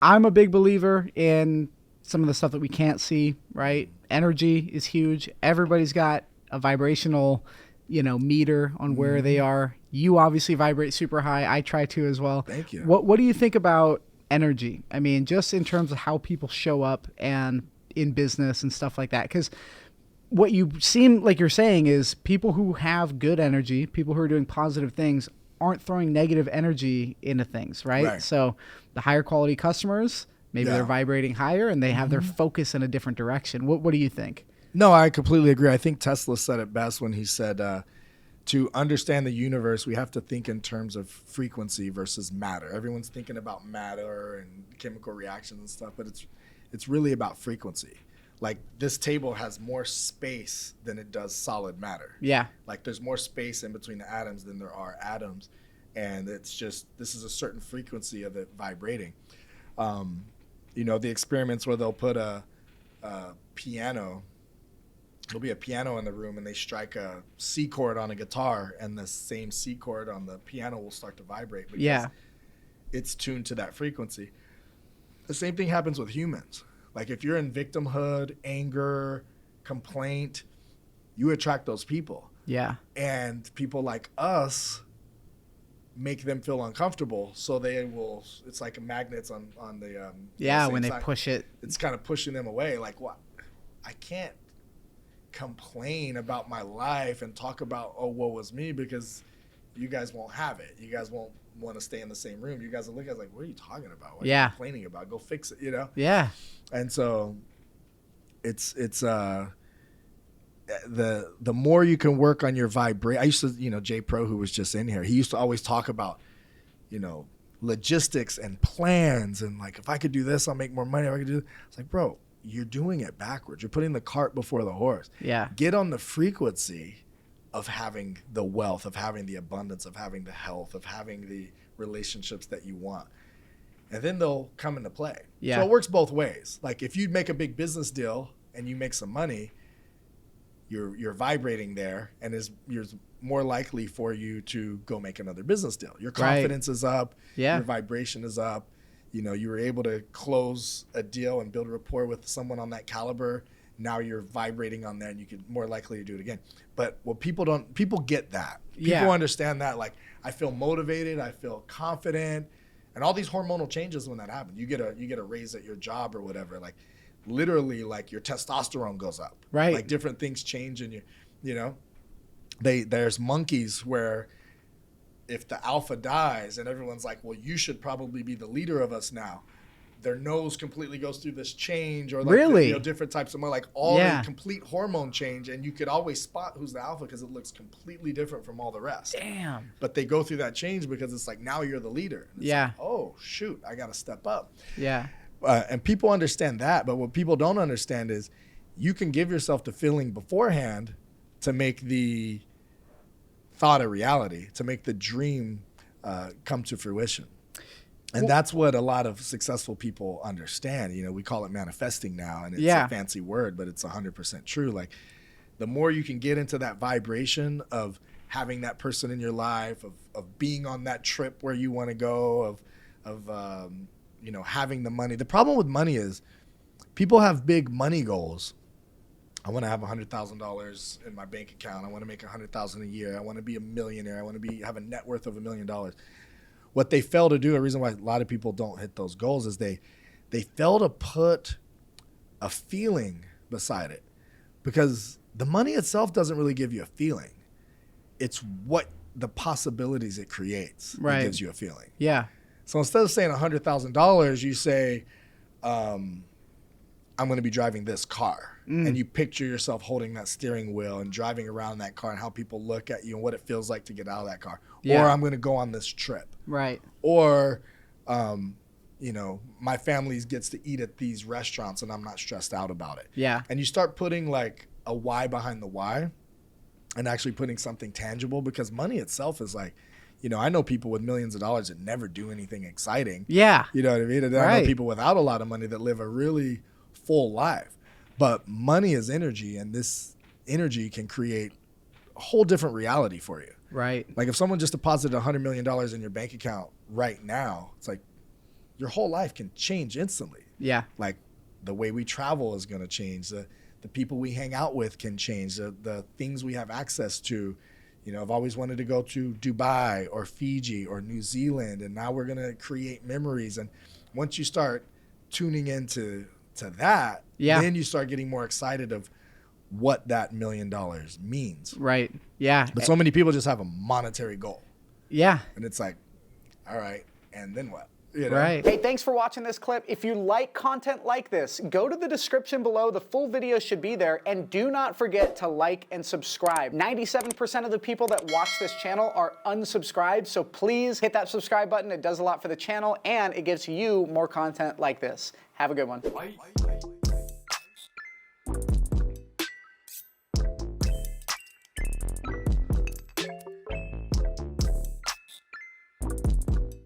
I'm a big believer in some of the stuff that we can't see, right? Energy is huge. Everybody's got a vibrational, meter on where they Hmm. are. You obviously vibrate super high. I try to as well. Thank you. What do you think about energy? I mean, just in terms of how people show up and in business and stuff like that. Because what you seem like you're saying is people who have good energy, people who are doing positive things, aren't throwing negative energy into things, right? Right. So the higher quality customers, maybe they're Yeah. vibrating higher and they have their Hmm. focus in a different direction. What do you think? No, I completely agree. I think Tesla said it best when he said, to understand the universe, we have to think in terms of frequency versus matter. Everyone's thinking about matter and chemical reactions and stuff, but it's really about frequency. Like this table has more space than it does solid matter. Yeah. Like there's more space in between the atoms than there are atoms, and it's just this is a certain frequency of it vibrating. Um, the experiments where they'll put a piano, there'll be a piano in the room and they strike a C chord on a guitar and the same C chord on the piano will start to vibrate because Yeah. it's tuned to that frequency. The same thing happens with humans. Like if you're in victimhood, anger, complaint, you attract those people. Yeah. And people like us make them feel uncomfortable, so they will. It's like magnets on the Yeah. same When they side. push it. It's kind of pushing them away. Like what? I can't complain about my life and talk about woe was me because you guys won't have it. You guys won't want to stay in the same room. You guys will look at us like, what are you talking about? What are you complaining about? Go fix it. Yeah. And so it's the more you can work on your vibrate. I used to, Jay Pro, who was just in here, he used to always talk about, logistics and plans and like, if I could do this, I'll make more money. If I could do this. It's like, bro, you're doing it backwards. You're putting the cart before the horse. Yeah. Get on the frequency of having the wealth, of having the abundance, of having the health, of having the relationships that you want. And then they'll come into play. Yeah. So it works both ways. Like if you make a big business deal and you make some money, you're vibrating there, and you're more likely for you to go make another business deal. Your confidence is up. Yeah. Your vibration is up. You were able to close a deal and build a rapport with someone on that caliber. Now you're vibrating on that, and you could more likely to do it again. But what people get that. People understand that. Like I feel motivated, I feel confident, and all these hormonal changes when that happens. You get a raise at your job or whatever. Like literally, like your testosterone goes up. Right. Like different things change in you. There's monkeys where if the alpha dies and everyone's like, well, you should probably be the leader of us now. Their nose completely goes through this change, or like Really? different types of like all the complete hormone change, and you could always spot who's the alpha because it looks completely different from all the rest. Damn. But they go through that change because it's like now you're the leader. And it's like, oh shoot, I got to step up. Yeah. And people understand that, but what people don't understand is you can give yourself the feeling beforehand to make the thought a reality, to make the dream come to fruition. And that's what a lot of successful people understand. We call it manifesting now, and it's a fancy word, but it's 100% true. Like the more you can get into that vibration of having that person in your life, of being on that trip where you want to go, of having the money. The problem with money is people have big money goals. I want to have $100,000 in my bank account. I want to make $100,000 a year. I want to be a millionaire. I want to have a net worth of $1 million. What they fail to do, a reason why a lot of people don't hit those goals, is they fail to put a feeling beside it, because the money itself doesn't really give you a feeling. It's what the possibilities it creates that gives you a feeling. Yeah. So instead of saying $100,000, you say, I'm going to be driving this car. And you picture yourself holding that steering wheel and driving around that car and how people look at you and what it feels like to get out of that car. Yeah. Or I'm going to go on this trip. Right. Or, my family gets to eat at these restaurants and I'm not stressed out about it. Yeah. And you start putting like a why behind the why and actually putting something tangible, because money itself is like, I know people with millions of dollars that never do anything exciting. Yeah. You know what I mean? And I know people without a lot of money that live a really full life. But money is energy, and this energy can create a whole different reality for you. Right. Like if someone just deposited $100 million in your bank account right now, it's like your whole life can change instantly. Yeah. Like the way we travel is going to change. The people we hang out with can change. The things we have access to. You know, I've always wanted to go to Dubai or Fiji or New Zealand, and now we're going to create memories. And once you start tuning into that, then you start getting more excited of what that $1 million means. Right. Yeah. But so many people just have a monetary goal. Yeah. And it's like, all right, and then what? You know? Right. Hey, thanks for watching this clip. If you like content like this, go to the description below. The full video should be there. And do not forget to like and subscribe. 97% of the people that watch this channel are unsubscribed. So please hit that subscribe button. It does a lot for the channel and it gives you more content like this. Have a good one.